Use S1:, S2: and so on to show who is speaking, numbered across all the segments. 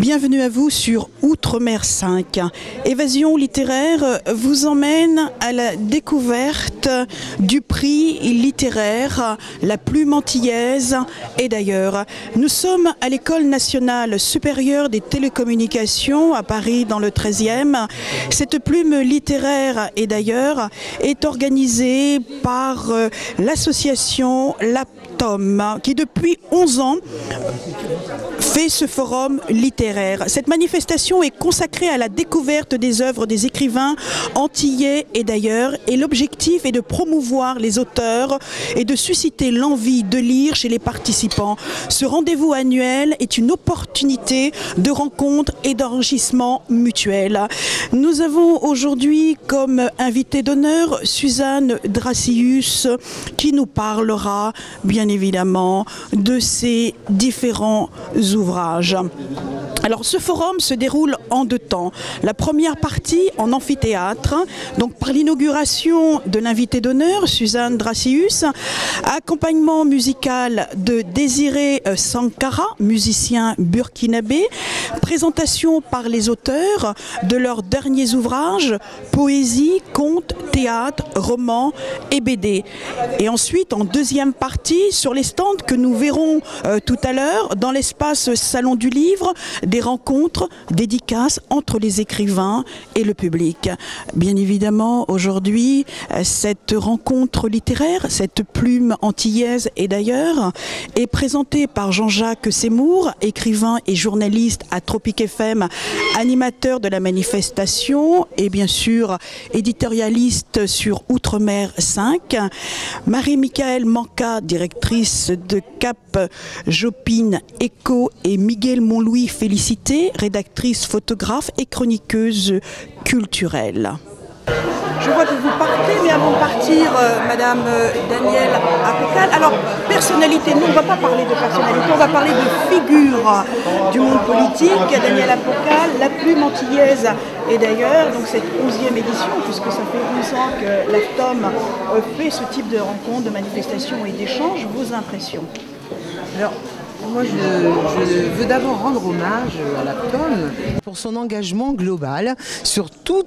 S1: Bienvenue à vous sur Outre-mer 5. Évasion littéraire vous emmène à la découverte du prix littéraire La Plume Antillaise et d'ailleurs. Nous sommes à l'École nationale supérieure des télécommunications à Paris dans le 13e. Cette plume littéraire et d'ailleurs est organisée par l'association Laptom qui depuis 11 ans fait ce forum littéraire. Cette manifestation est consacrée à la découverte des œuvres des écrivains antillais et d'ailleurs, et l'objectif est de promouvoir les auteurs et de susciter l'envie de lire chez les participants. Ce rendez-vous annuel est une opportunité de rencontre et d'enrichissement mutuel. Nous avons aujourd'hui comme invité d'honneur Suzanne Dracius qui nous parlera bien évidemment de ces différents ouvrages. Alors ce forum se déroule en 2 temps. La première partie en amphithéâtre, donc par l'inauguration de l'invité d'honneur, Suzanne Dracius, accompagnement musical de Désiré Sankara, musicien burkinabé, présentation par les auteurs de leurs derniers ouvrages, poésie, contes, théâtre, romans et BD. Et ensuite, en deuxième partie, sur les stands que nous verrons tout à l'heure, dans l'espace Salon du Livre, des rencontres, dédicaces entre les écrivains et le public. Bien évidemment, aujourd'hui, cette rencontre littéraire, cette plume antillaise et d'ailleurs, est présentée par Jean-Jacques Seymour, écrivain et journaliste à Tropic FM, animateur de la manifestation et bien sûr éditorialiste sur Outre-mer 5. Marie-Michaëlle Manca, directrice de Cap Jopine Écho et Miguel Montlouis Félicité, rédactrice, photographe et chroniqueuse culturelle. Je vois que vous partez, mais avant de partir, Madame Danielle Apocal, alors personnalité, nous on ne va pas parler de personnalité, on va parler de figure du monde politique. Danielle Apocal, La Plume Antillaise et d'ailleurs, donc cette 11e édition, puisque ça fait 11 ans que l'AFTOM fait ce type de rencontres, de manifestations et d'échanges, vos impressions?
S2: Alors, moi, je veux d'abord rendre hommage à l'AFTOM pour son engagement global sur tout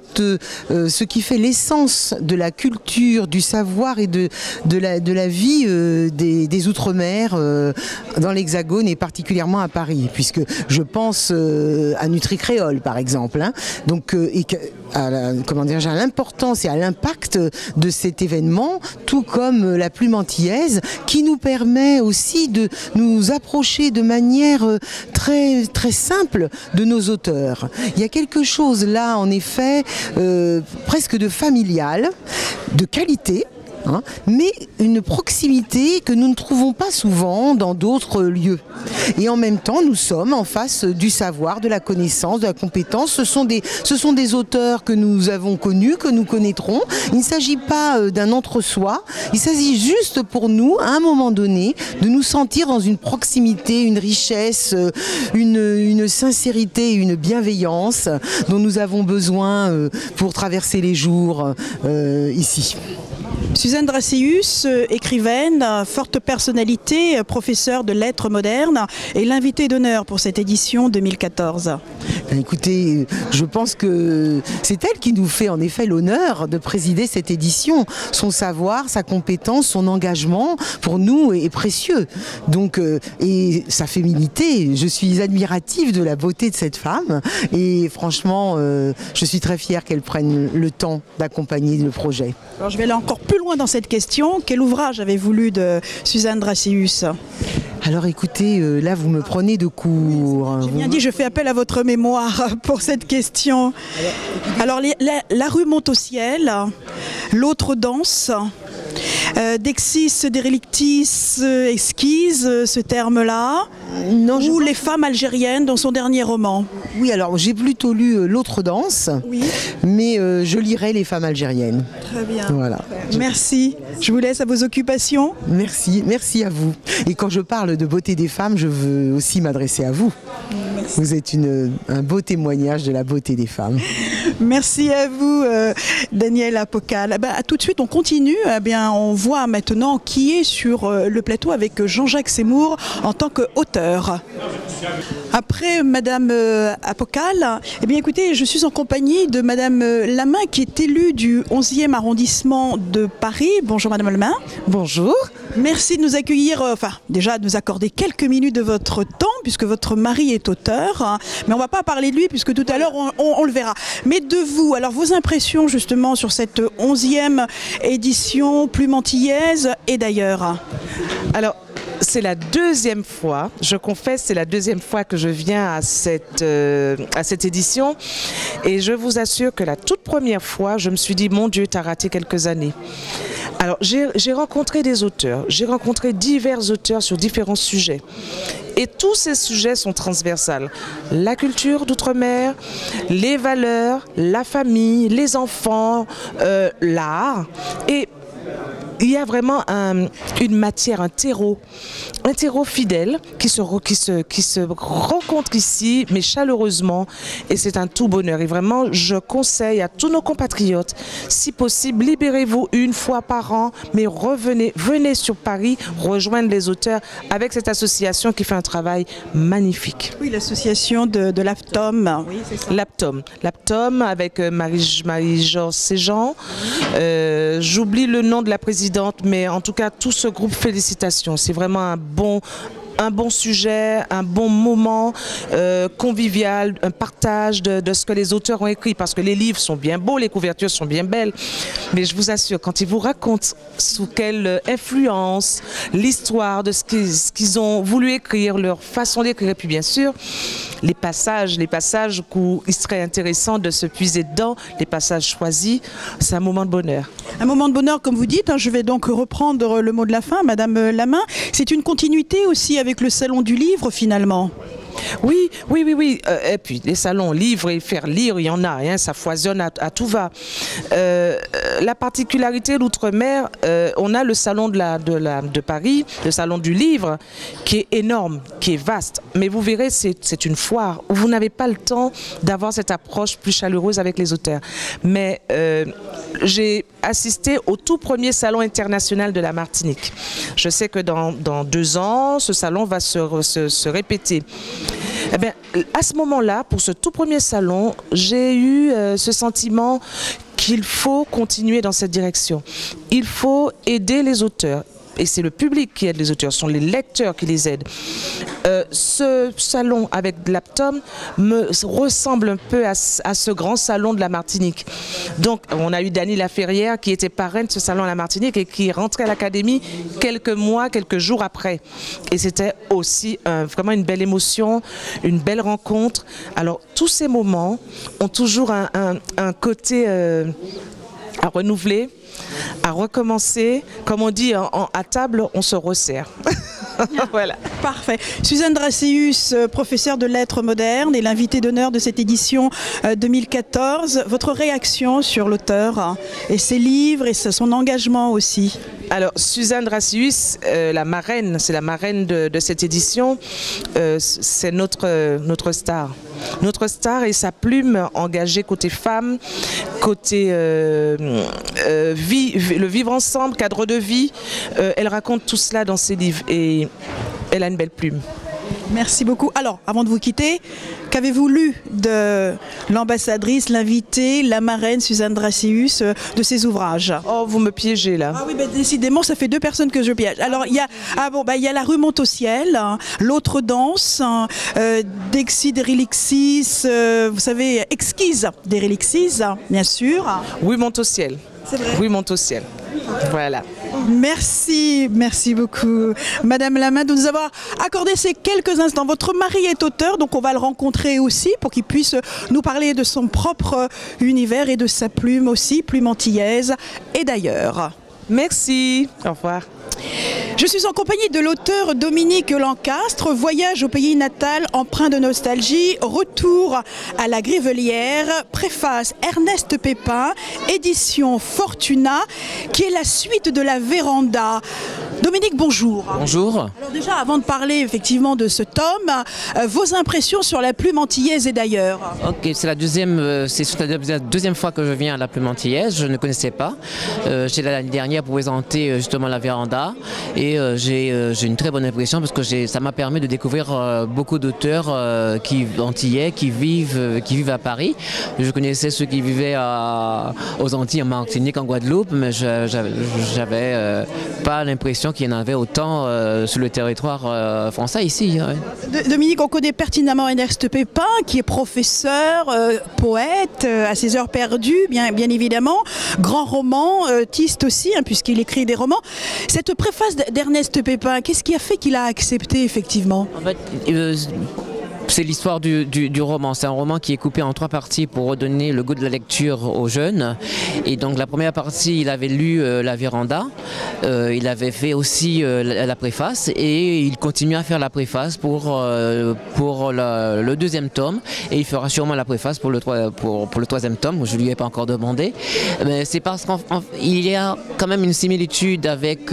S2: ce qui fait l'essence de la culture, du savoir et de la vie des Outre-mer dans l'Hexagone et particulièrement à Paris, puisque je pense à Nutri-Créole par exemple, hein, donc, à l'importance et à l'impact de cet événement, tout comme la Plume Antillaise, qui nous permet aussi de nous approcher de manière très, très simple de nos auteurs. Il y a quelque chose là, en effet, presque de familial, de qualité, hein, mais une proximité que nous ne trouvons pas souvent dans d'autres lieux. Et en même temps, nous sommes en face du savoir, de la connaissance, de la compétence. Ce sont des auteurs que nous avons connus, que nous connaîtrons. Il ne s'agit pas d'un entre-soi. Il s'agit juste pour nous, à un moment donné, de nous sentir dans une proximité, une richesse, une sincérité, une bienveillance dont nous avons besoin pour traverser les jours ici.
S1: Suzanne Dracius, écrivaine, forte personnalité, professeure de lettres modernes et l'invitée d'honneur pour cette édition 2014.
S2: Écoutez, je pense que c'est elle qui nous fait en effet l'honneur de présider cette édition. Son savoir, sa compétence, son engagement pour nous est précieux. Donc, et sa féminité, je suis admirative de la beauté de cette femme et franchement, je suis très fière qu'elle prenne le temps d'accompagner le projet.
S1: Alors je vais aller encore plus loin dans cette question. Quel ouvrage avez-vous lu de Suzanne Dracius?
S2: Alors écoutez, là vous me prenez de court.
S1: J'ai bien dit, je fais appel à votre mémoire pour cette question. Alors la rue monte au ciel, l'autre danse, Dexis Derelictis Esquisse, ce terme-là, ou Les femmes algériennes dans son dernier roman.
S2: Oui, alors j'ai plutôt lu L'autre danse, oui, mais je lirai Les femmes algériennes.
S1: Très bien.
S2: Voilà.
S1: Merci. Je vous laisse à vos occupations.
S2: Merci, merci à vous. Et quand je parle de beauté des femmes, je veux aussi m'adresser à vous. Merci. Vous êtes un beau témoignage de la beauté des femmes.
S1: Merci à vous, Daniel Apocal. Tout de suite, on continue. On voit maintenant qui est sur le plateau avec Jean-Jacques Seymour en tant qu'auteur. Après Madame Apocal, écoutez, je suis en compagnie de Madame Lamain, qui est élue du 11e arrondissement de Paris. Bonjour Madame Lamain.
S2: Bonjour.
S1: Merci de nous accueillir, déjà de nous accorder quelques minutes de votre temps, puisque votre mari est auteur. Mais on ne va pas parler de lui, puisque tout à l'heure, on le verra. Mais de vous, alors vos impressions justement sur cette 11e édition Plume Antillaise et d'ailleurs.
S3: Alors, c'est la deuxième fois, je confesse, c'est la deuxième fois que je viens à cette édition. Et je vous assure que la toute première fois, je me suis dit, mon Dieu, tu as raté quelques années. Alors, j'ai rencontré des auteurs, j'ai rencontré divers auteurs sur différents sujets. Et tous ces sujets sont transversales. La culture d'outre-mer, les valeurs, la famille, les enfants, l'art. Et il y a vraiment une matière, un terreau fidèle qui se rencontre ici, mais chaleureusement, et c'est un tout bonheur. Et vraiment, je conseille à tous nos compatriotes, si possible, libérez-vous une fois par an, mais venez sur Paris, rejoindre les auteurs avec cette association qui fait un travail magnifique.
S1: Oui, l'association de l'Aptom. Oui, c'est ça.
S3: L'Aptom avec Marie-Georges Séjean. J'oublie le nom de la présidente, mais en tout cas, tout ce groupe, félicitations. C'est vraiment un bon sujet, un bon moment convivial, un partage de ce que les auteurs ont écrit, parce que les livres sont bien beaux, les couvertures sont bien belles, mais je vous assure, quand ils vous racontent sous quelle influence, l'histoire de ce qu'ils ont voulu écrire, leur façon d'écrire, et puis bien sûr, les passages où il serait intéressant de se puiser dedans, les passages choisis, c'est un moment de bonheur. Un moment de bonheur, comme vous dites,
S1: je vais donc reprendre le mot de la fin, Madame Lamain. C'est une continuité aussi avec le Salon du Livre, finalement.
S3: Oui. Et puis les salons livres et faire lire, il y en a, hein, ça foisonne à tout va. La particularité de l'outre-mer, on a le salon de Paris, le salon du livre, qui est énorme, qui est vaste. Mais vous verrez, c'est une foire où vous n'avez pas le temps d'avoir cette approche plus chaleureuse avec les auteurs. Mais j'ai assisté au tout premier salon international de la Martinique. Je sais que dans 2 ans, ce salon va se répéter. Eh bien, à ce moment-là, pour ce tout premier salon, j'ai eu ce sentiment qu'il faut continuer dans cette direction. Il faut aider les auteurs. Et c'est le public qui aide les auteurs, ce sont les lecteurs qui les aident. Ce salon avec l'Aptom me ressemble un peu à ce grand salon de la Martinique. Donc, on a eu Dany Laferrière qui était parraine de ce salon à la Martinique et qui est rentrée à l'académie quelques jours après. Et c'était aussi vraiment une belle émotion, une belle rencontre. Alors, tous ces moments ont toujours un côté à renouveler, à recommencer. Comme on dit, à table, on se resserre. Voilà.
S1: Parfait. Suzanne Dracius, professeure de lettres modernes et l'invitée d'honneur de cette édition 2014. Votre réaction sur l'auteur et ses livres et son engagement aussi?
S3: Alors, Suzanne Dracius, la marraine, c'est la marraine de cette édition, c'est notre star. Notre star et sa plume engagée côté femme, côté le vivre ensemble, cadre de vie. Elle raconte tout cela dans ses livres et elle a une belle plume.
S1: Merci beaucoup. Alors, avant de vous quitter, qu'avez-vous lu de l'ambassadrice, l'invitée, la marraine Suzanne Dracius, de ses ouvrages?
S3: Oh, vous me piégez là.
S1: Ah oui, ben, décidément, ça fait 2 personnes que je piège. Alors, il y a, il y a La rue monte au ciel, L'autre danse, Dexi d'Erelixis, vous savez, Exquise d'Erelixis, bien sûr.
S3: Oui, monte au ciel.
S1: C'est vrai.
S3: Oui, monte au ciel. Voilà.
S1: Merci beaucoup Madame Lamain de nous avoir accordé ces quelques instants. Votre mari est auteur, donc on va le rencontrer aussi pour qu'il puisse nous parler de son propre univers et de sa plume aussi, plume antillaise et d'ailleurs.
S3: Merci, au revoir.
S1: Je suis en compagnie de l'auteur Dominique Lancastre, Voyage au pays natal, empreint de nostalgie, retour à la Grivelière, préface Ernest Pépin, édition Fortuna, qui est la suite de la Véranda. Dominique, bonjour.
S4: Bonjour.
S1: Alors déjà, avant de parler effectivement de ce tome, vos impressions sur la plume antillaise et d'ailleurs.
S4: Ok, c'est la deuxième fois que je viens à la plume antillaise, je ne connaissais pas. J'étais l'année dernière pour présenter justement la Véranda et j'ai une très bonne impression parce que ça m'a permis de découvrir beaucoup d'auteurs antillais qui vivent à Paris. Je connaissais ceux qui vivaient aux Antilles, en Martinique, en Guadeloupe, mais j'avais pas l'impression qu'il y en avait autant sur le territoire français ici. Ouais.
S1: Dominique, on connaît pertinemment Ernest Pépin, qui est professeur, poète, à ses heures perdues, bien évidemment, grand romantiste aussi, hein, puisqu'il écrit des romans. Cette préface d'Ernest Pépin, qu'est-ce qui a fait qu'il a accepté effectivement?
S4: En fait, c'est l'histoire du roman. C'est un roman qui est coupé en 3 parties pour redonner le goût de la lecture aux jeunes. Et donc la première partie, il avait lu la Véranda, il avait fait aussi la préface et il continue à faire la préface pour le deuxième tome et il fera sûrement la préface pour le troisième tome. Je ne lui ai pas encore demandé. Mais c'est parce qu'il y a quand même une similitude avec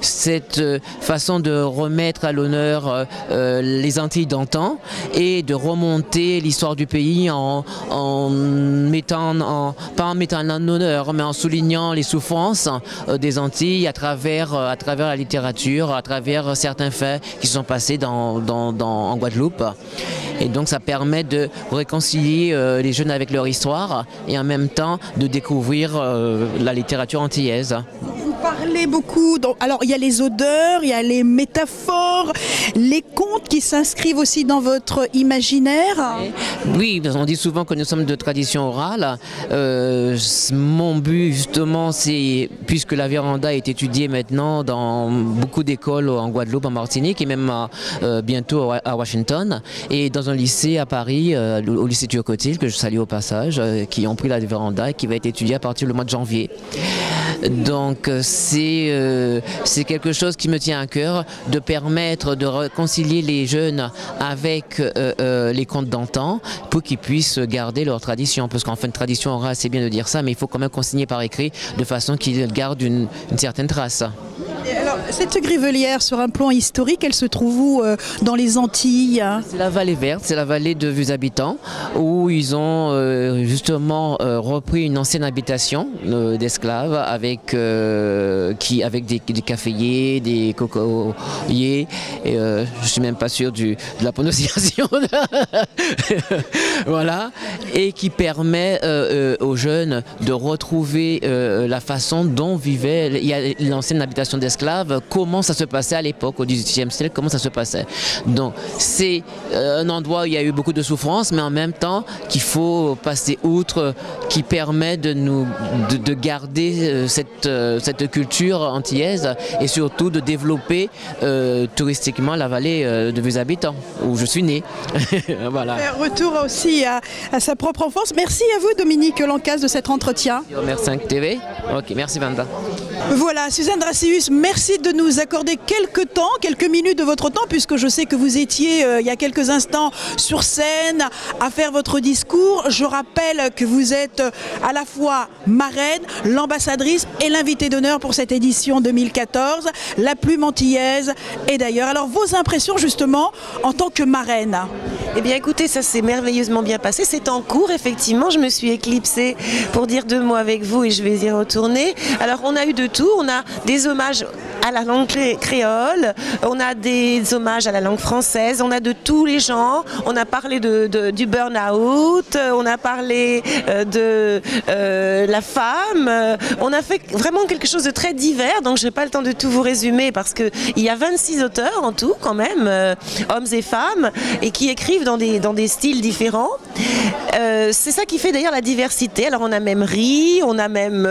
S4: cette façon de remettre à l'honneur les Antilles d'antan et de remonter l'histoire du pays pas en mettant en honneur, mais en soulignant les souffrances des Antilles à travers la littérature, à travers certains faits qui sont passés en Guadeloupe. Et donc ça permet de réconcilier les jeunes avec leur histoire et en même temps de découvrir la littérature antillaise.
S1: Vous parlez beaucoup, alors il y a les odeurs, il y a les métaphores, les contes qui s'inscrivent aussi dans votre imaginaire.
S4: Oui, on dit souvent que nous sommes de tradition orale. Mon but justement, c'est, puisque la Véranda est étudiée maintenant dans beaucoup d'écoles en Guadeloupe, en Martinique et même bientôt à Washington, et dans un lycée à Paris, au lycée Turcotil, que je salue au passage, qui ont pris la Véranda et qui va être étudiée à partir du mois de janvier. Donc c'est quelque chose qui me tient à cœur, de permettre de réconcilier les jeunes avec les contes d'antan pour qu'ils puissent garder leur tradition. Parce qu'en fait, une tradition orale, c'est bien de dire ça, mais il faut quand même consigner par écrit de façon qu'ils gardent une certaine trace.
S1: Et alors, cette Grivelière, sur un plan historique, elle se trouve où dans les Antilles?
S4: C'est la vallée verte, c'est la vallée de Vues-Habitants, où ils ont justement repris une ancienne habitation d'esclaves avec des caféiers, des cocoyers, et je suis même pas sûr de la prononciation. Voilà, et qui permet aux jeunes de retrouver la façon dont vivait l'ancienne habitation d'esclaves, comment ça se passait à l'époque, au XVIIIe siècle, comment ça se passait. Donc c'est un endroit où il y a eu beaucoup de souffrances, mais en même temps qu'il faut passer outre, qui permet de garder cette culture antillaise et surtout de développer touristiquement la vallée de Vues-Habitants, où je suis né. Voilà.
S1: Retour aussi à sa propre enfance. Merci à vous, Dominique Lancastre, de cet entretien.
S4: Merci 5 TV. Ok, merci Vanda.
S1: Voilà, Suzanne Dracius, merci de nous accorder quelques minutes de votre temps, puisque je sais que vous étiez il y a quelques instants sur scène à faire votre discours. Je rappelle que vous êtes à la fois marraine, l'ambassadrice et l'invitée d'honneur pour cette édition 2014, la plume antillaise et d'ailleurs. Alors vos impressions justement en tant que marraine?
S5: Eh bien écoutez, ça s'est merveilleusement bien passé, c'est en cours effectivement, je me suis éclipsée pour dire 2 mots avec vous et je vais y retourner. Alors on a eu de tout, on a des hommages à la langue créole, on a des hommages à la langue française, on a de tous les genres, on a parlé du burn-out, on a parlé de la femme, on a fait vraiment quelque chose de très divers, donc je n'ai pas le temps de tout vous résumer parce qu'il y a 26 auteurs en tout quand même, hommes et femmes, et qui écrivent dans des styles différents. C'est ça qui fait d'ailleurs la diversité. Alors on a même ri, on a même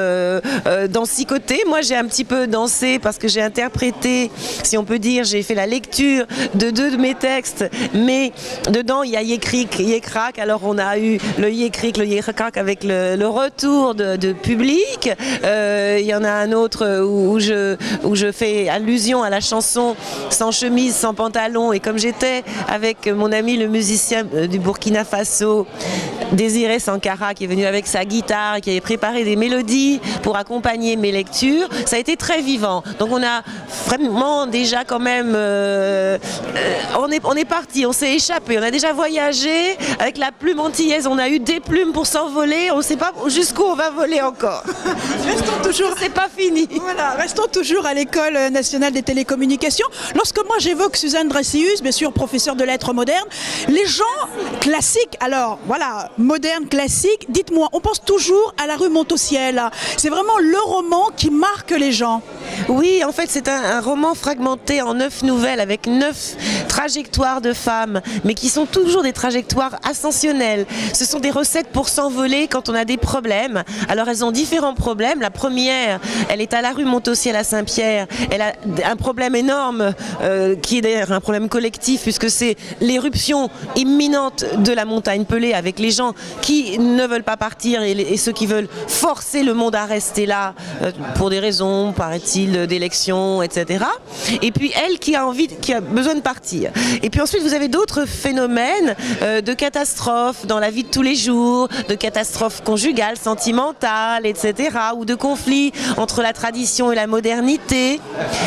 S5: dansicoté. Moi j'ai un petit peu dansé parce que j'ai interprété, si on peut dire, j'ai fait la lecture de 2 de mes textes, mais dedans il y a Yécric, Yécrac. Alors on a eu le Yécric, le Yécrac avec le retour de public. Il y en a un autre où je fais allusion à la chanson Sans chemise, sans pantalon, et comme j'étais avec mon ami le musicien du Burkina Faso, Désiré Sankara, qui est venu avec sa guitare, qui avait préparé des mélodies pour accompagner mes lectures, ça a été très vivant. Donc on a vraiment déjà quand même, on est parti, on s'est échappé, on a déjà voyagé avec la plume antillaise, on a eu des plumes pour s'envoler, on ne sait pas jusqu'où on va voler encore.
S1: Restons toujours,
S5: c'est pas fini.
S1: Voilà, restons toujours à l'École nationale des télécommunications. Lorsque moi j'évoque Suzanne Dreysius, bien sûr professeure de lettres modernes, les gens classiques, alors voilà, moderne, classique, dites-moi, on pense toujours à la rue Montauciel. C'est vraiment le roman qui marque les gens.
S5: Oui, en fait c'est un roman fragmenté en 9 nouvelles avec 9 trajectoires de femmes, mais qui sont toujours des trajectoires ascensionnelles. Ce sont des recettes pour s'envoler quand on a des problèmes. Alors elles ont différents problèmes. La première, elle est à la rue Montauciel à Saint-Pierre. Elle a un problème énorme qui est d'ailleurs un problème collectif, puisque c'est l'éruption imminente de la montagne Pelée, avec les gens qui ne veulent pas partir et ceux qui veulent forcer le monde à rester là pour des raisons, paraît-il, d'élections, etc. Et puis elle qui a besoin de partir. Et puis ensuite vous avez d'autres phénomènes de catastrophes dans la vie de tous les jours, de catastrophes conjugales, sentimentales, etc. ou de conflits entre la tradition et la modernité.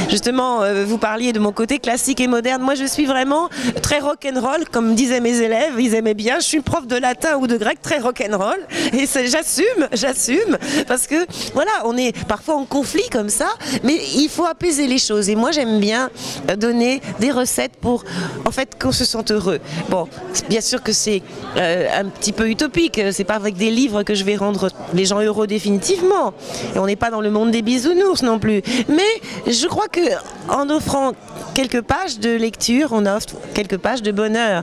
S5: Justement, vous parliez de mon côté classique et moderne. Moi je suis vraiment très rock'n'roll, comme disaient mes élèves, ils aimaient bien. Je suis prof de latin ou de grec très rock'n'roll et j'assume, parce que voilà, on est parfois en conflit comme ça, mais il faut apaiser les choses. Et moi j'aime bien donner des recettes pour en fait qu'on se sente heureux. Bon, bien sûr que c'est un petit peu utopique, c'est pas avec des livres que je vais rendre les gens heureux définitivement. Et on n'est pas dans le monde des bisounours non plus. Mais je crois que en offrant quelques pages de lecture, on offre quelques pages de bonheur.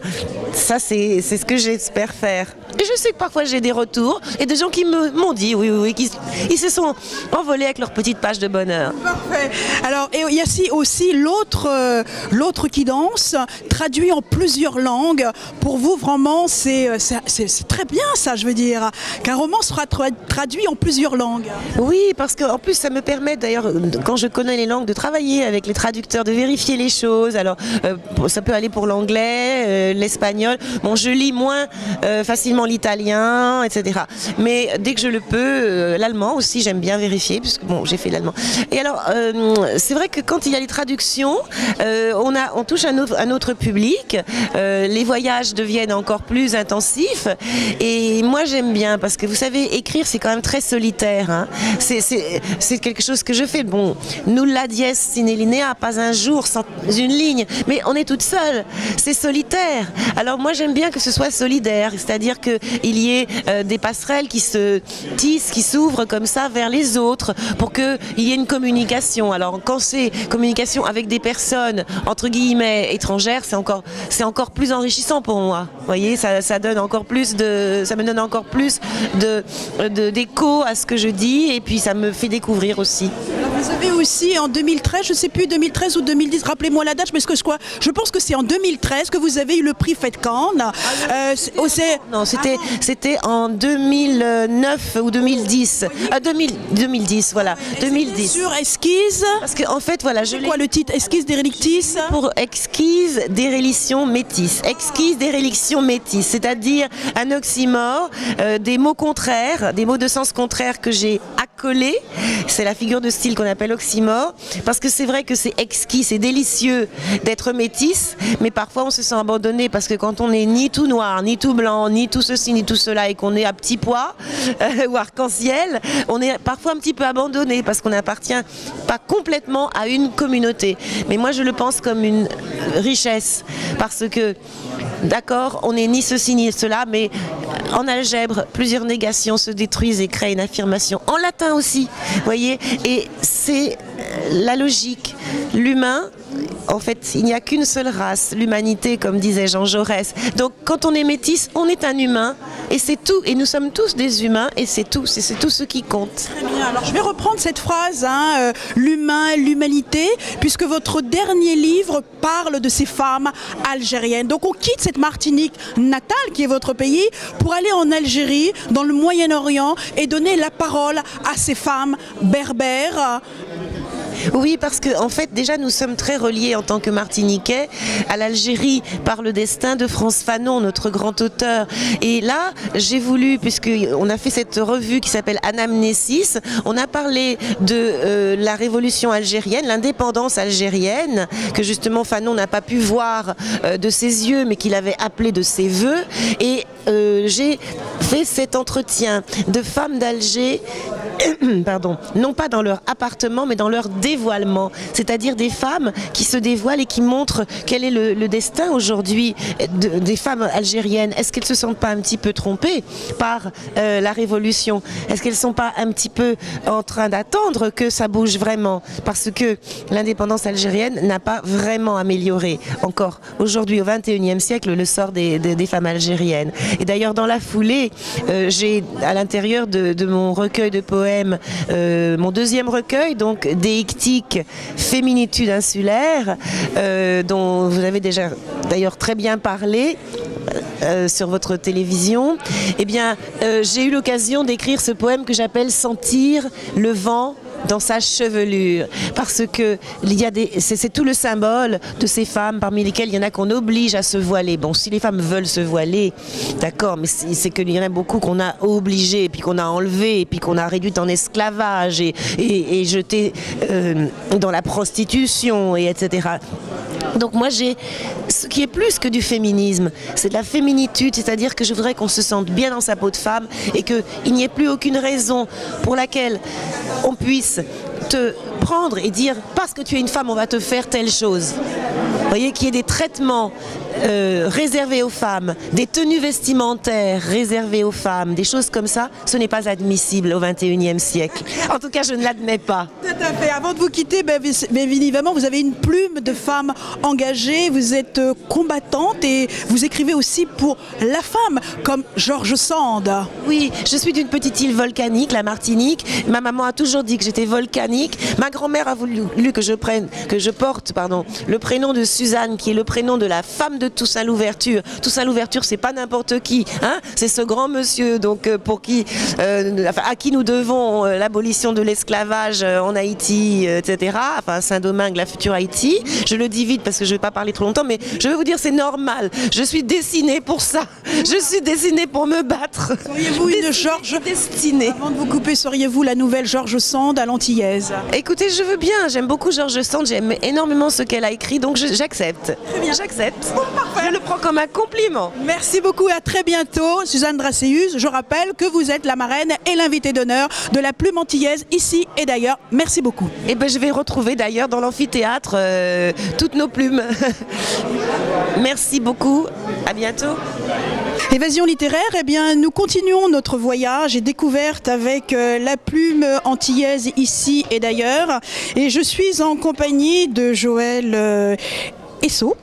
S5: Ça, c'est ce que j'espère faire. Et je sais que parfois j'ai des retours et des gens qui m'ont dit, oui, ils se sont envolés avec leurs petites pages de bonheur.
S1: Parfait. Alors, et il y a aussi l'autre qui danse, traduit en plusieurs langues. Pour vous, vraiment, c'est très bien ça, je veux dire, qu'un roman sera traduit en plusieurs langues.
S5: Oui, parce qu'en plus, ça me permet d'ailleurs, quand je connais les langues, de travailler avec les traducteurs, de vérifier les choses. Alors, ça peut aller pour l'anglais, l'espagnol. Bon, je lis moins facilement l'italien, etc. Mais dès que je le peux, l'allemand aussi, j'aime bien vérifier, puisque bon, j'ai fait l'allemand. Et alors, c'est vrai que quand il y a les traductions, on touche un autre public, les voyages deviennent encore plus intensifs, et moi j'aime bien, parce que vous savez, écrire c'est quand même très solitaire, hein. C'est quelque chose que je fais. Bon, nulla dies sine linea, pas un jour sans une ligne, mais on est toute seule, c'est solitaire. Alors moi j'aime bien que ce soit solidaire, c'est-à-dire qu'il y ait des passerelles qui se tissent, qui s'ouvrent comme ça vers les autres, pour qu'il y ait une communication. Alors quand c'est communication avec des personnes entre guillemets étrangères, c'est encore plus enrichissant pour moi. Vous voyez, ça donne encore plus ça me donne encore plus d'écho à ce que je dis, et puis ça me fait découvrir aussi.
S1: Vous avez aussi en 2013, je ne sais plus 2013 ou 2010, rappelez-moi la date, mais je pense que c'est en 2013 que vous avez eu le prix Fedcon.
S5: Non, c'était en 2009 ou 2010. 2010, voilà. 2010.
S1: Sur Esquisse.
S5: Parce qu'en fait, voilà,
S1: c'est quoi le titre? Esquisse dérélictis.
S5: Pour Exquise déréliction métisse. Exquise déréliction métisse, c'est-à-dire un oxymore, des mots contraires, des mots de sens contraire que j'ai accolés. C'est la figure de style qu'on appelle oxymore, parce que c'est vrai que c'est exquis, c'est délicieux d'être métisse, mais parfois on se sent abandonné, parce que quand on n'est ni tout noir, ni tout blanc, ni tout ceci, ni tout cela, et qu'on est à petit pois ou arc-en-ciel, on est parfois un petit peu abandonné, parce qu'on n'appartient pas complètement à une communauté. Mais moi je le pense comme une richesse, parce que d'accord, on n'est ni ceci ni cela, mais en algèbre, plusieurs négations se détruisent et créent une affirmation. En latin aussi, vous voyez, et c'est la logique. L'humain, en fait, il n'y a qu'une seule race, l'humanité, comme disait Jean Jaurès. Donc, quand on est métis, on est un humain, et c'est tout. Et nous sommes tous des humains, et c'est tout ce qui compte.
S1: Très bien. Alors, je vais reprendre cette phrase, l'humain, l'humanité, puisque votre dernier livre parle de ces femmes algériennes. Donc, on quitte cette Martinique natale, qui est votre pays, pour aller en Algérie, dans le Moyen-Orient, et donner la parole à ces femmes berbères.
S5: Oui, parce que en fait, déjà, nous sommes très reliés en tant que Martiniquais à l'Algérie par le destin de Frantz Fanon, notre grand auteur. Et là, j'ai voulu, puisqu'on a fait cette revue qui s'appelle Anamnesis, on a parlé de la révolution algérienne, l'indépendance algérienne, que justement Fanon n'a pas pu voir de ses yeux, mais qu'il avait appelé de ses voeux. Et j'ai fait cet entretien de femmes d'Alger, pardon, non pas dans leur appartement, mais dans leur dévoilement, c'est-à-dire des femmes qui se dévoilent et qui montrent quel est le destin aujourd'hui des femmes algériennes. Est-ce qu'elles se sentent pas un petit peu trompées par la révolution? Est-ce qu'elles sont pas un petit peu en train d'attendre que ça bouge vraiment? Parce que l'indépendance algérienne n'a pas vraiment amélioré encore aujourd'hui au XXIe siècle le sort des femmes algériennes. Et d'ailleurs dans la foulée, j'ai à l'intérieur de mon recueil de poèmes, mon deuxième recueil, donc Déictique, Féminitude insulaire, dont vous avez déjà d'ailleurs très bien parlé sur votre télévision. Eh bien, j'ai eu l'occasion d'écrire ce poème que j'appelle Sentir le vent dans sa chevelure, parce que c'est tout le symbole de ces femmes parmi lesquelles il y en a qu'on oblige à se voiler. Bon, si les femmes veulent se voiler, d'accord, mais c'est qu'il y en a beaucoup qu'on a obligé, et puis qu'on a enlevé, et puis qu'on a réduit en esclavage et jeté dans la prostitution, et etc. Donc moi j'ai ce qui est plus que du féminisme, c'est de la féminitude, c'est-à-dire que je voudrais qu'on se sente bien dans sa peau de femme et qu'il n'y ait plus aucune raison pour laquelle on puisse te prendre et dire parce que tu es une femme on va te faire telle chose. Vous voyez, qu'il y ait des traitements réservés aux femmes, des tenues vestimentaires réservées aux femmes, des choses comme ça, ce n'est pas admissible au XXIe siècle. En tout cas, je ne l'admets pas.
S1: Tout à fait. Avant de vous quitter, bien évidemment, vous avez une plume de femme engagée, vous êtes combattante et vous écrivez aussi pour la femme, comme George Sand.
S5: Oui, je suis d'une petite île volcanique, la Martinique. Ma maman a toujours dit que j'étais volcanique. Ma grand-mère a voulu que je porte le prénom de Suzanne, qui est le prénom de la femme de Toussaint Louverture. Toussaint Louverture, c'est pas n'importe qui, hein, c'est ce grand monsieur, donc à qui nous devons l'abolition de l'esclavage en Haïti, etc. Enfin, Saint-Domingue, la future Haïti. Je le dis vite parce que je vais pas parler trop longtemps, mais je vais vous dire, c'est normal. Je suis destinée pour ça. Je suis destinée pour me battre.
S1: Seriez-vous une George destinée? Avant de vous couper, seriez-vous la nouvelle George Sand à l'antillaise?
S5: Écoutez, je veux bien. J'aime beaucoup George Sand. J'aime énormément ce qu'elle a écrit, donc j'accepte.
S1: Très bien.
S5: J'accepte. Je le prends comme un compliment.
S1: Merci beaucoup et à très bientôt. Suzanne Draceus, je rappelle que vous êtes la marraine et l'invitée d'honneur de la Plume antillaise ici et d'ailleurs. Merci beaucoup.
S5: Et ben, je vais retrouver d'ailleurs dans l'amphithéâtre toutes nos plumes. Merci beaucoup. À bientôt.
S1: Évasion littéraire, eh bien, nous continuons notre voyage et découverte avec la Plume antillaise ici et d'ailleurs. Et je suis en compagnie de Joël Esso,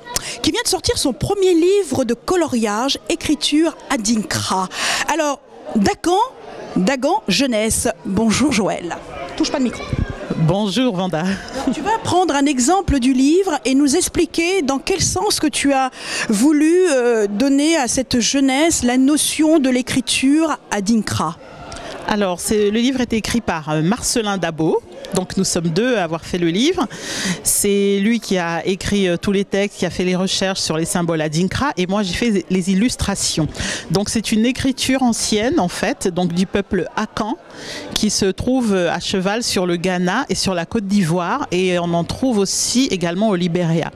S1: qui vient de sortir son premier livre de coloriage, écriture Adinkra. Alors, Dagan Jeunesse. Bonjour Joël. Touche pas de micro.
S6: Bonjour Vanda.
S1: Tu vas prendre un exemple du livre et nous expliquer dans quel sens que tu as voulu donner à cette jeunesse la notion de l'écriture Adinkra.
S6: Alors, le livre est écrit par Marcelin Dabo. Donc nous sommes deux à avoir fait le livre. C'est lui qui a écrit tous les textes, qui a fait les recherches sur les symboles Adinkra et moi j'ai fait les illustrations. Donc c'est une écriture ancienne en fait, donc du peuple Akan qui se trouve à cheval sur le Ghana et sur la Côte d'Ivoire, et on en trouve aussi également au Libéria.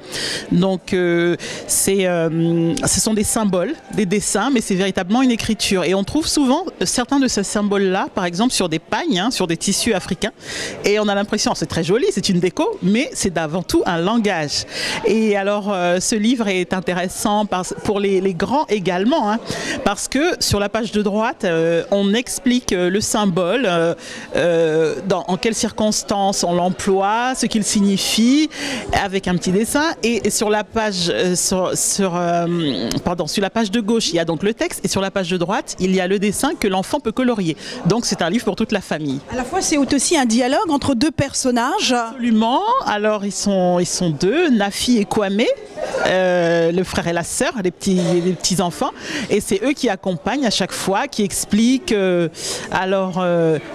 S6: Donc ce sont des symboles, des dessins, mais c'est véritablement une écriture. Et on trouve souvent certains de ces symboles-là, par exemple sur des pagnes, sur des tissus africains, et on a l'impression, c'est très joli, c'est une déco, mais c'est avant tout un langage. Et alors ce livre est intéressant pour les grands également, parce que sur la page de droite, on explique le symbole, en quelles circonstances on l'emploie, ce qu'il signifie, avec un petit dessin. Et sur la page sur la page de gauche, il y a donc le texte, et sur la page de droite, il y a le dessin que l'enfant peut colorier. Donc c'est un livre pour toute la famille.
S1: À la fois, c'est aussi un dialogue entre deux personnages.
S6: Absolument. Alors ils sont deux, Nafi et Kwame, le frère et la sœur, les petits enfants, et c'est eux qui accompagnent à chaque fois, qui expliquent. Alors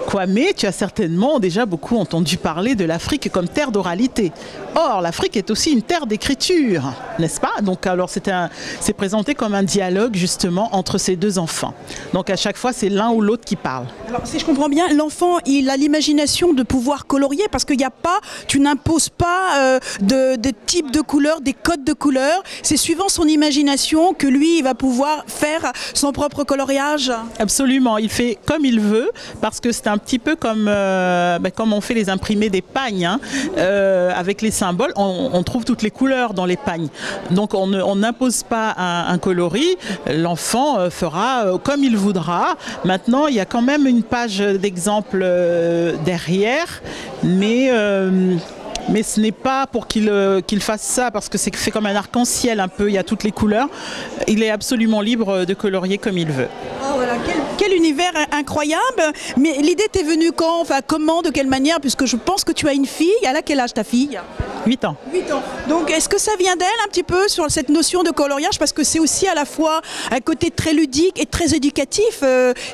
S6: Kwame, tu as certainement déjà beaucoup entendu parler de l'Afrique comme terre d'oralité. Or, l'Afrique est aussi une terre d'écriture, n'est-ce pas? Donc alors c'est présenté comme un dialogue justement entre ces deux enfants. Donc à chaque fois, c'est l'un ou l'autre qui parle.
S1: Alors si je comprends bien, l'enfant, il a l'imagination de pouvoir colorier, parce qu'il n'y a pas, tu n'imposes pas de type de couleurs, des codes de couleurs. C'est suivant son imagination que lui, il va pouvoir faire son propre coloriage.
S6: Absolument, il fait comme il veut, parce que c'est un petit peu comme on fait les imprimés des pagnes, avec les symboles, on trouve toutes les couleurs dans les pagnes. Donc on n'impose pas un coloris, l'enfant fera comme il voudra. Maintenant, il y a quand même une page d'exemple derrière, mais ce n'est pas pour qu'il fasse ça, parce que c'est fait comme un arc-en-ciel un peu, il y a toutes les couleurs. Il est absolument libre de colorier comme il veut.
S1: Oh, voilà. Quel univers incroyable. Mais l'idée t'est venue quand? Enfin, comment, de quelle manière? Puisque je pense que tu as une fille. Elle a quel âge, ta fille?
S6: 8 ans.
S1: 8 ans. Donc est-ce que ça vient d'elle un petit peu sur cette notion de coloriage? Parce que c'est aussi à la fois un côté très ludique et très éducatif,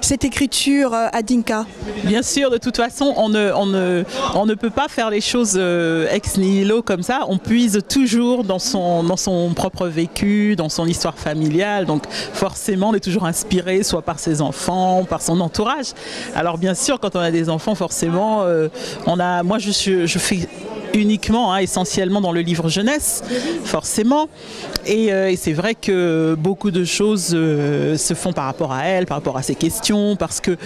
S1: cette écriture à Dinka.
S6: Bien sûr, de toute façon, on ne peut pas faire les choses ex nihilo comme ça. On puise toujours dans son propre vécu, dans son histoire familiale. Donc forcément, on est toujours inspiré, soit par ses enfants, par son entourage. Alors bien sûr, quand on a des enfants, forcément, moi je fais uniquement, essentiellement dans le livre jeunesse, forcément. Et c'est vrai que beaucoup de choses se font par rapport à elle, par rapport à ses questions, parce que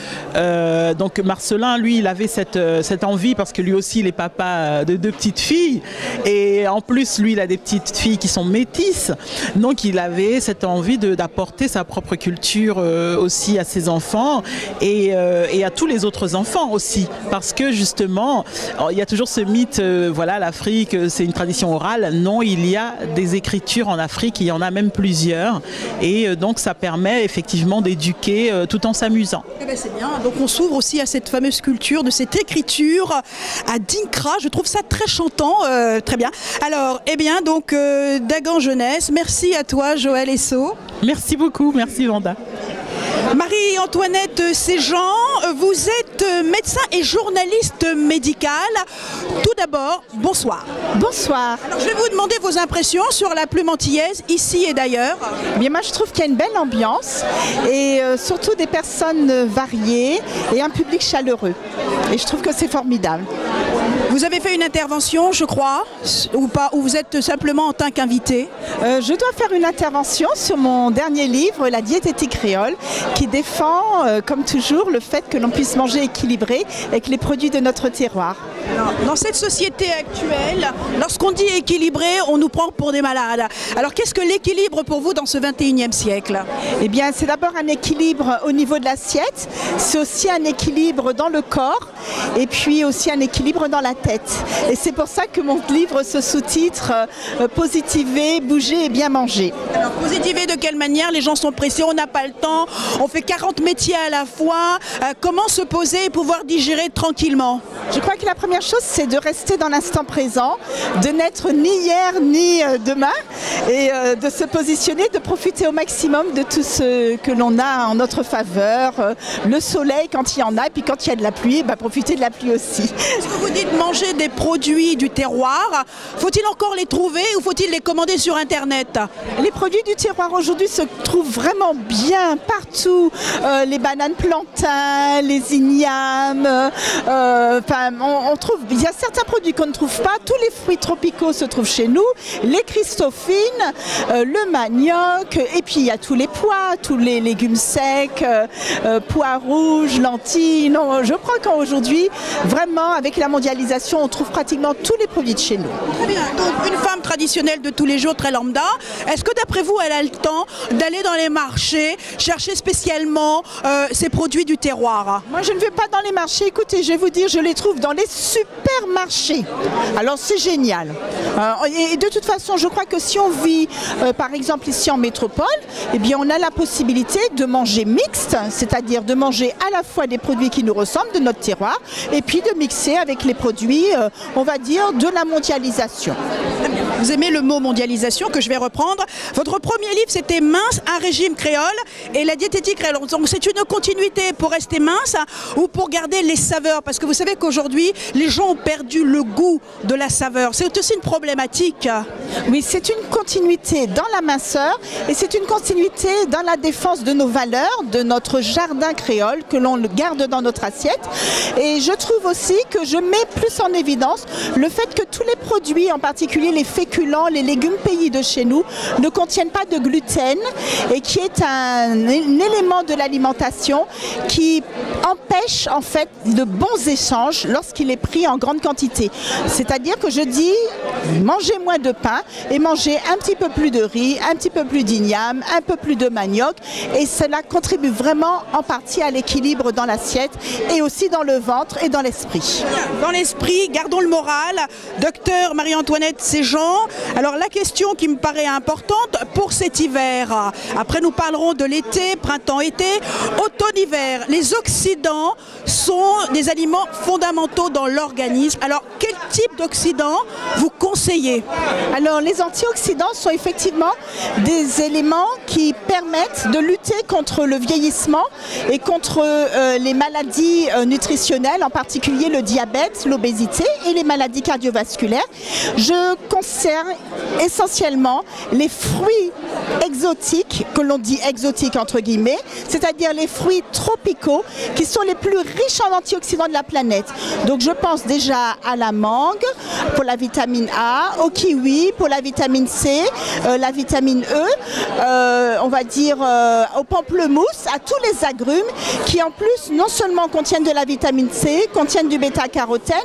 S6: donc Marcelin, lui, il avait cette envie, parce que lui aussi, il est papa de 2 petites filles, et en plus, lui, il a des petites filles qui sont métisses, donc il avait cette envie d'apporter sa propre culture aussi à ses enfants, et à tous les autres enfants aussi, parce que justement, il y a toujours ce mythe, voilà, l'Afrique, c'est une tradition orale. Non, il y a des écritures en Afrique, il y en a même plusieurs, et donc ça permet effectivement d'éduquer tout en s'amusant.
S1: Eh ben c'est bien, donc on s'ouvre aussi à cette fameuse culture de cette écriture à Dinkra. Je trouve ça très chantant, très bien. Alors, eh bien, donc Dagan Jeunesse, merci à toi Joël Esso.
S6: Merci beaucoup, merci Vanda.
S1: Marie-Antoinette Séjean, vous êtes médecin et journaliste médicale. Tout d'abord, bonsoir.
S7: Bonsoir.
S1: Alors, je vais vous demander vos impressions sur la plume antillaise, ici et d'ailleurs.
S7: Bien, moi, je trouve qu'il y a une belle ambiance et surtout des personnes variées et un public chaleureux. Et je trouve que c'est formidable.
S1: Vous avez fait une intervention, je crois, ou pas, ou vous êtes simplement en tant qu'invité?
S7: Je dois faire une intervention sur mon dernier livre, La diététique créole, qui défend, comme toujours, le fait que l'on puisse manger équilibré avec les produits de notre terroir.
S1: Alors, dans cette société actuelle, lorsqu'on dit équilibré, on nous prend pour des malades. Alors qu'est-ce que l'équilibre pour vous dans ce 21e siècle?
S7: Eh bien, c'est d'abord un équilibre au niveau de l'assiette, c'est aussi un équilibre dans le corps et puis aussi un équilibre dans la tête. Et c'est pour ça que mon livre se sous-titre Positiver, bouger et bien manger.
S1: Alors positiver de quelle manière? Les gens sont pressés, on n'a pas le temps, on fait 40 métiers à la fois. Comment se poser et pouvoir digérer tranquillement?
S7: Je crois que la première chose, c'est de rester dans l'instant présent, de n'être ni hier ni demain, et de se positionner, de profiter au maximum de tout ce que l'on a en notre faveur, le soleil quand il y en a, et puis quand il y a de la pluie, profiter de la pluie aussi.
S1: Est-ce que vous dites manger des produits du terroir? Faut-il encore les trouver ou faut-il les commander sur Internet?
S7: Les produits du terroir aujourd'hui se trouvent vraiment bien partout. Les bananes plantains, les ignames, on trouve, il y a certains produits qu'on ne trouve pas. Tous les fruits tropicaux se trouvent chez nous, les christophines, le manioc, et puis il y a tous les pois, tous les légumes secs, pois rouges, lentilles. Non, je crois qu'aujourd'hui, vraiment, avec la mondialisation, on trouve pratiquement tous les produits de chez nous.
S1: Très bien. Donc, une femme traditionnelle de tous les jours, très lambda, est-ce que d'après vous, elle a le temps d'aller dans les marchés, chercher spécialement ces produits du terroir?
S7: Moi, je ne vais pas dans les marchés. Écoutez, je vais vous dire, je les trouve dans les supermarchés. Alors, c'est génial. Et de toute façon, je crois que si on vit, par exemple, ici en métropole, eh bien, on a la possibilité de manger mixte, c'est-à-dire de manger à la fois des produits qui nous ressemblent, de notre terroir, et puis de mixer avec les produits, on va dire, de la mondialisation.
S1: Vous aimez le mot mondialisation que je vais reprendre. Votre premier livre, c'était Mince, un régime créole et la diététique créole. Donc c'est une continuité pour rester mince ou pour garder les saveurs? Parce que vous savez qu'aujourd'hui, les gens ont perdu le goût de la saveur. C'est aussi une problématique.
S7: Oui, c'est une continuité dans la minceur et c'est une continuité dans la défense de nos valeurs, de notre jardin créole que l'on garde dans notre assiette. Et je trouve aussi que je mets plus en évidence le fait que tous les produits, en particulier les féculents, les légumes pays de chez nous, ne contiennent pas de gluten et qui est un élément de l'alimentation qui empêche en fait de bons échanges lorsqu'il est pris en grande quantité. C'est-à-dire que je dis mangez moins de pain et mangez un petit peu plus de riz, un petit peu plus d'igname, un peu plus de manioc et cela contribue vraiment en partie à l'équilibre dans l'assiette et aussi dans le ventre et dans l'esprit.
S1: Dans l'esprit, gardons le moral. Docteur Marie-Antoinette Séjean, alors la question qui me paraît importante pour cet hiver, après nous parlerons de l'été, printemps-été, automne-hiver, les oxydants sont des aliments fondamentaux dans l'organisme. Alors quel type d'oxydants vous conseillez?
S7: Alors les antioxydants sont effectivement des éléments qui permettent de lutter contre le vieillissement et contre les maladies nutritionnelles, en particulier le diabète, l'obésité et les maladies cardiovasculaires. Je conseille essentiellement les fruits exotiques, que l'on dit exotiques entre guillemets, c'est-à-dire les fruits tropicaux qui sont les plus riches en antioxydants de la planète. Donc je pense déjà à la mangue pour la vitamine A, au kiwi pour la vitamine C, la vitamine E, on va dire au pamplemousse, à tous les agrumes qui en plus non seulement contiennent de la vitamine C, contiennent du bêta-carotène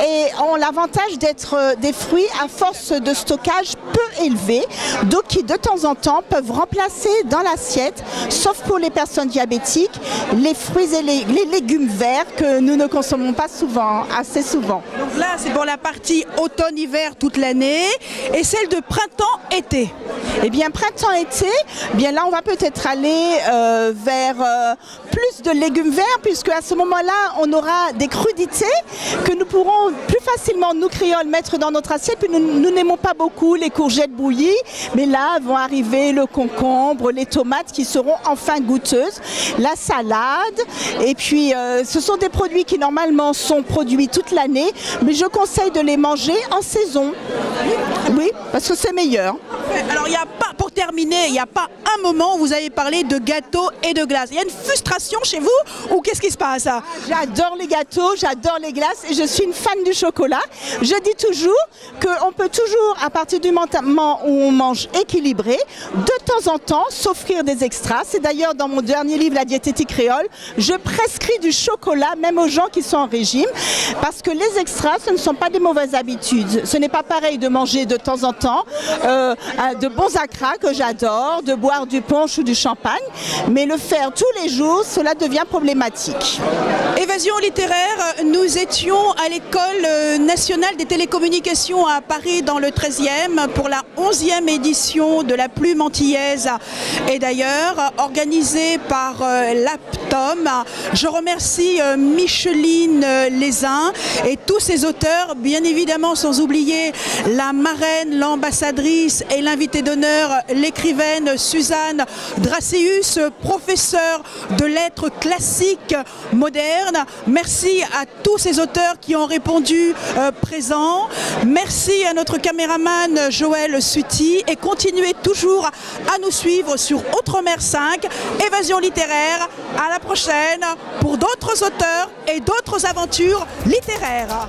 S7: et ont l'avantage d'être des fruits à force de stockage peu élevé, donc qui de temps en temps peuvent remplacer dans l'assiette, sauf pour les personnes diabétiques, les fruits et les légumes verts que nous ne consommons pas souvent, assez souvent.
S1: Donc là, c'est pour la partie automne-hiver toute l'année et celle de printemps-été.
S7: Eh bien, printemps-été, bien là, on va peut-être aller vers plus de légumes verts, puisque à ce moment-là, on aura des crudités que nous pourrons plus facilement, nous créoles, mettre dans notre assiette. Puis nous n'aimons pas beaucoup les courgettes bouillies, mais là vont arriver le concombre, les tomates qui seront enfin goûteuses, la salade, et puis ce sont des produits qui normalement sont produits toute l'année, mais je conseille de les manger en saison. Oui, parce que c'est meilleur.
S1: Alors il n'y a pas, pour terminer, il n'y a pas un moment où vous avez parlé de gâteaux et de glace. Il y a une frustration chez vous ou qu'est-ce qui se passe?
S7: J'adore les gâteaux, j'adore les glaces et je suis une fan du chocolat. Je dis toujours qu'on peut toujours, à partir du moment où on mange équilibré, de temps en temps s'offrir des extras. C'est d'ailleurs dans mon dernier livre, La diététique créole, je prescris du chocolat même aux gens qui sont en régime parce que les extras, ce ne sont pas des mauvaises habitudes. Ce n'est pas pareil de manger de temps en temps de bons acras que j'adore, de boire du punch ou du champagne, mais le faire tous les jours, cela devient problématique.
S1: Évasion littéraire, nous étions à l'École nationale des télécommunications à Paris dans le 13e pour la 11e édition de la Plume antillaise et d'ailleurs organisée par l'APTOM. Je remercie Micheline Lézin et tous ses auteurs, bien évidemment sans oublier la marraine, l'ambassadrice et l'invitée d'honneur, l'écrivaine Suzanne Dracéus, professeure de lettres classiques modernes. Merci à tous ces auteurs qui ont répondu présents. Merci à notre caméraman Joël Sutti et continuez toujours à nous suivre sur Outremer 5, Évasion littéraire. À la prochaine pour d'autres auteurs et d'autres aventures littéraires.